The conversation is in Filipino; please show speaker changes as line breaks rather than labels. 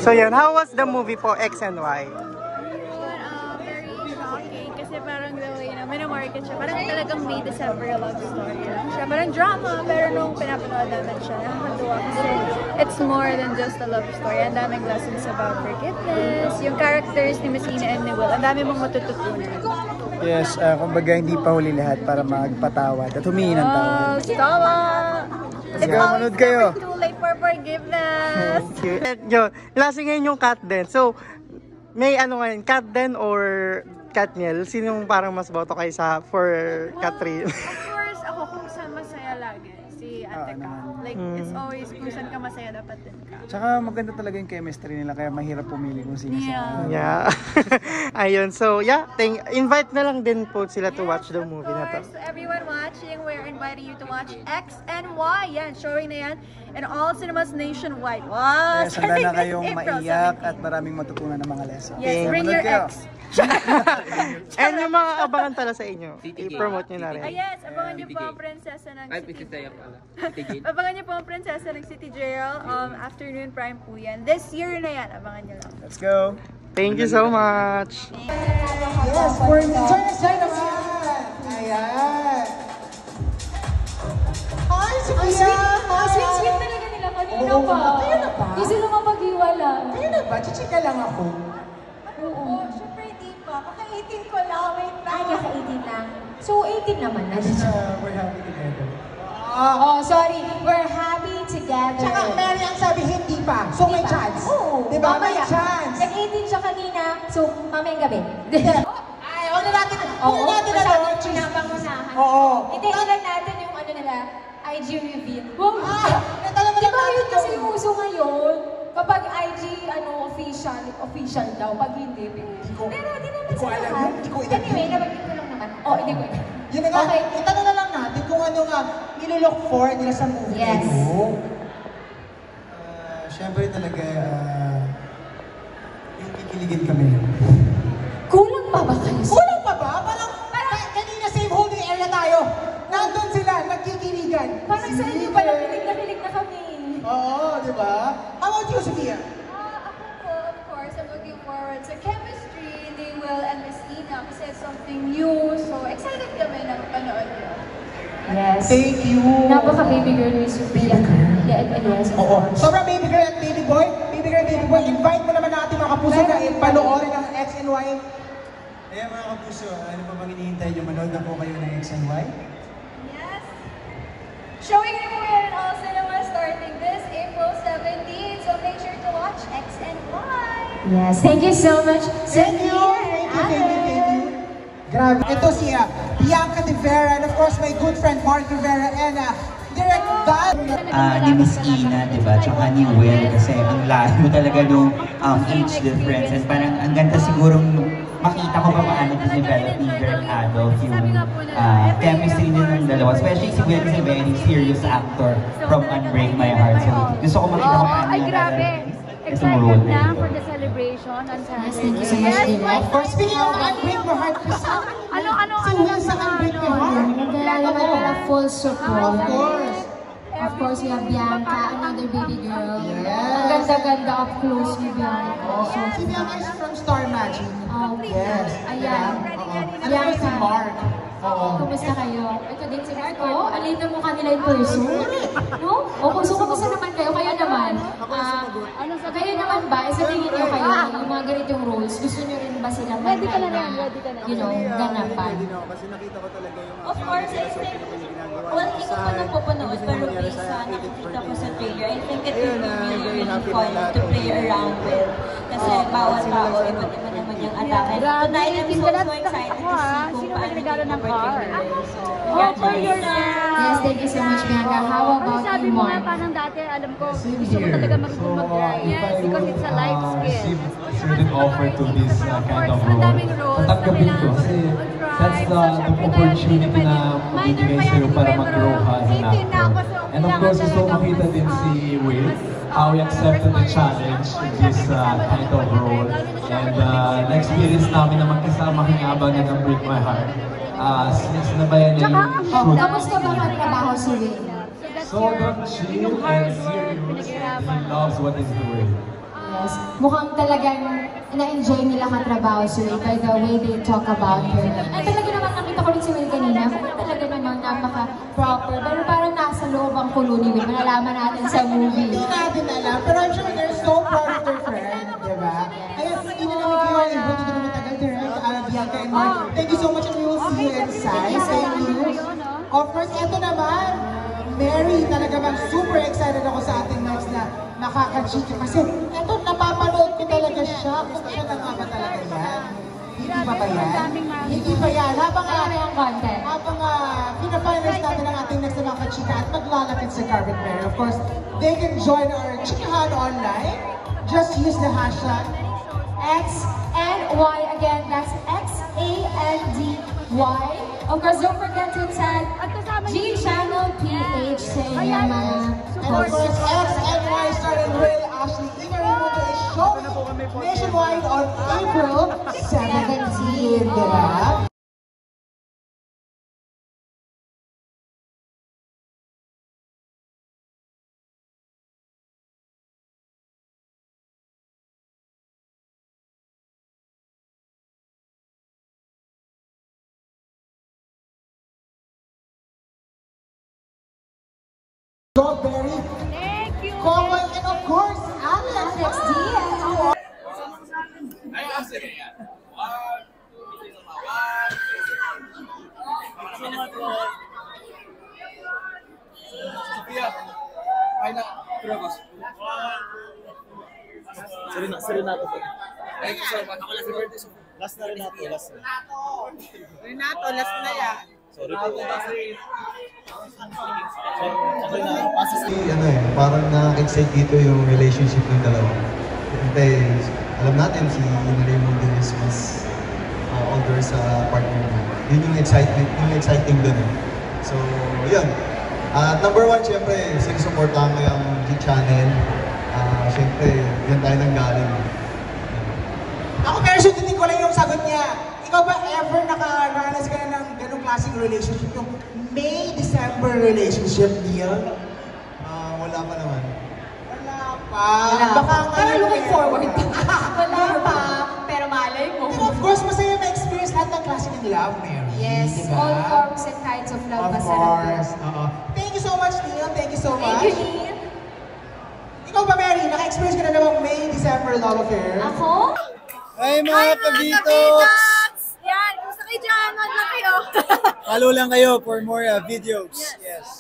So yun, how was the movie po, X and Y?
Very shocking kasi parang the way na minamarket siya, parang talagang May December love story lang siya. Parang drama, pero nung pinapanood naman siya, nakakatuwa kasi it's more than just a love story. Ang daming lessons about forgiveness, yung characters ni Miss Ina and ni Will, ang dami mong matututunan.
Yes, kumbaga hindi pa huli lahat para magpatawad at humingi ng tawad.
Tama! It's always
kayo.
never too late for forgiveness!
Yun, last ngayon yung Kat Den. So, may ano ngayon, Kat Den or Katniel? Sino yung parang mas boto kayo sa for Catherine?
Of course, ako kung saan masaya lagi. Si Ate Kat. Like, it's always kung saan ka masaya, dapat din ka.
Tsaka maganda talaga yung chemistry nila, kaya mahirap pumili kung sino sa...
Yeah. Ayun, so yeah, invite na lang din po sila to watch the movie na to.
So everyone watching, we're inviting you to watch X and Y. Yan, showing na yan in all cinemas nationwide. Wow!
Kaya sanda na kayong maiyak at maraming matutunan ng mga lessons.
Yes, bring your X.
And yung mga abangan tala sa inyo, i-promote nyo na rin.
Yes, abangan nyo po ang prinsesa ng abangan nyo po ang prinsesa ng City Jail. Afternoon prime po yan. This year na yan, abangan nyo lang.
Let's go!
Thank you so much!
Yes, for turn naman! Ayan! Hi, Sophia!
Sweet talaga nila kanina pa.
Kayo na ba?
Hindi sila mapag-iwala.
Kayo na ba? Chichika lang ako.
Oo.
Syempre di pa. Kaka-18 ko lang. Wait
Ay, kaka-18 lang. So, 18 naman na.
We're happy together.
Oh, sorry. We're happy together.
Tsaka Mary ang sabi, hindi pa. So may chance.
Oo.
Diba? May
Mamaya.
chance.
Nag-18 siya kanina. So, mamayang gabi.
Ay, huwag na natin.
Oo,
Huwag natin na
masyadong pinapangunahan.
Oo.
Hintayin lang natin yung ano nila, IG reveal. Wow!
Talaga
Di ba
natin
yun kasi yung uso ngayon? Kapag IG, official daw. Pag hindi, pero di naman sa lahat. Anyway, nabanggit ko lang naman. Oh, hindi ko.
Yun na nga,
Okay.
itanong na lang natin kung ano nga nililook for nila sa movie.
Yes.
Siyempre talaga, yung kikiligin kami.
Kulang pa ba kayo?
Kulang pa ba? Parang kanina same holding area tayo. Nandun sila, nagkikiligan.
Parang sa inyo pala, kilig na kami.
Oo, di ba? How about you, Sophia?
Ako po, of course, I'm looking forward sa chemistry ni Will and Miss Ina kasi it's something new. So, excited kami na mapanood yun.
Yes.
Thank you.
Napaka-baby girl ni Sophia. Yeah, and yes, of
Oo.
course.
Sobrang baby girl at baby boy. Baby girl, baby boy. Invite mo naman natin mga kapuso na panoorin ang X and Y.
Kaya mga kapuso, ano pa bang hinihintay nyo? Manood na po kayo ng X and Y?
Yes! Showing na po yan in all cinemas starting this April 17. So, make sure to watch X and Y.
Yes, thank you so much,
Thank you. Thank you. Grabe. Ito si Bianca De Vera and of course my good friend Mark Rivera and Direct Val.
Ni Miss Ina, di ba? Tsaka ni Will kasi ang layo talaga nung age difference and parang ang ganda sigurong makita ko pa paano develop ni Direct Adolf yung chemistry ng dalawa. Especially si Will kasi very serious actor from Unbreak My Heart. So gusto ko makita ko paano
Ay, grabe! Excited na for the celebration on Saturday.
Thank you so much, Direct.
Of course, speaking of Unbreak My Heart,
Sa Unbreak My Heart, nagdala naman pala full support.
Of course.
Of course, we have Bianca, another baby girl. Ang ganda-ganda up close ni Bianca.
So, si Bianca is from Star Magic.
Oh,
Yes.
ayan.
At saka si Mark.
Kumusta kayo? Ito din si Mark. Oh, alin na mukha nila in person. No? O, so kumusta naman kayo? Kayo naman. Kayo naman ba? Sa tingin niyo kayo, yung mga ganitong roles, gusto niyo rin ba silang
Ready ka na yan, ready ka na.
you know, ganapan?
Kasi nakita ko talaga yung
Of course, I think, well, hindi ko pa napapanood, pero based sa nakikita ko sa trailer, I think it will be really, really fun to play around with. Kasi bawat tao, iba't iba naman yung atake. Tonight, I'm so excited to see kung paano yung particular. So,
Yes, thank you so much, Bianca. How about
Sabi
you,
mo nga
Mark?
parang dati, alam ko, gusto ko talaga marunong mag-drive. Yes, because it's a life skill.
Certain offer to this kind of role.
Madaming roles na
Tatanggapin ko kasi that's the opportunity na bibigay sa'yo para mag-grow ka as an actor. And of course, gusto ko makita din si Will, how he accepted the challenge in this kind of role. And na-experience namin na magkasama kinabang ng Break My Heart. Since nabayan niya yung shoot.
Kamusta ba magtrabaho si Will?
Sobrang chill and serious. He loves what he's doing.
Yes. mukhang talagang na-enjoy nila katrabaho si Will by the way they talk about her. At talaga naman nakita ko rin si Will kanina, mukhang talaga namang napaka-proper. Pero parang nasa loob ang kulo ni Will. Malalaman natin sa movie.
Hindi natin alam, pero I'm sure they're so proud of their friend, di ba? Kaya hindi na namin kayo able to naman tagal direct, Bianca and Mark. Thank you so much and we will see you inside. Thank you. Of course, eto naman, Mary, talaga bang super excited ako sa ating next na makakachika. Kasi eto, napapanood ko talaga siya. Kung siya na nga ba talaga yan? Hindi pa ba yan? Hindi pa yan. Habang pina-finalize natin ang ating next na makachika at maglalapit sa Carpet Mary. Of course, they can join our chikahan online. Just use the hashtag
XNY. Again, that's XANDY. Of course, don't forget to tag G Channel PH sa inyong mga
and of course, XNY started with Ashley Eva Raimundo is showing nationwide on April 17, di ba? Strawberry, Coco, and of course, Alex XD.
Renato, last na yan.
Parang na-excite dito yung relationship ng dalawa. Kasi alam natin si Raimundo is mas older sa partner niya. Yun yung exciting dun. So, yun. At number one, syempre, sinusuportahan ko yung G-Channel. Syempre, yan tayo nang galing.
Ako pero sundin ko lang yung sagot niya. Ikaw ba ever nakaranas ka na ng ganong klaseng relationship? Yung May-December relationship, Neil?
Wala pa naman.
Wala pa. Baka ngayon looking forward. Wala pa. Pero malay mo. Pero of course, masaya ma-experience lahat ng klase ng love, Mary.
Yes,
diba?
all forms and kinds of love.
Of course. Thank you so much, Neil. Thank you so much.
Thank you, Neil.
Ikaw ba, Mary? Naka-experience ka na namang May-December love affair?
Ako?
Ay mga kabitoks!
Yan, gusto kayo dyan, mag lang kayo.
Follow lang kayo for more videos. Yes.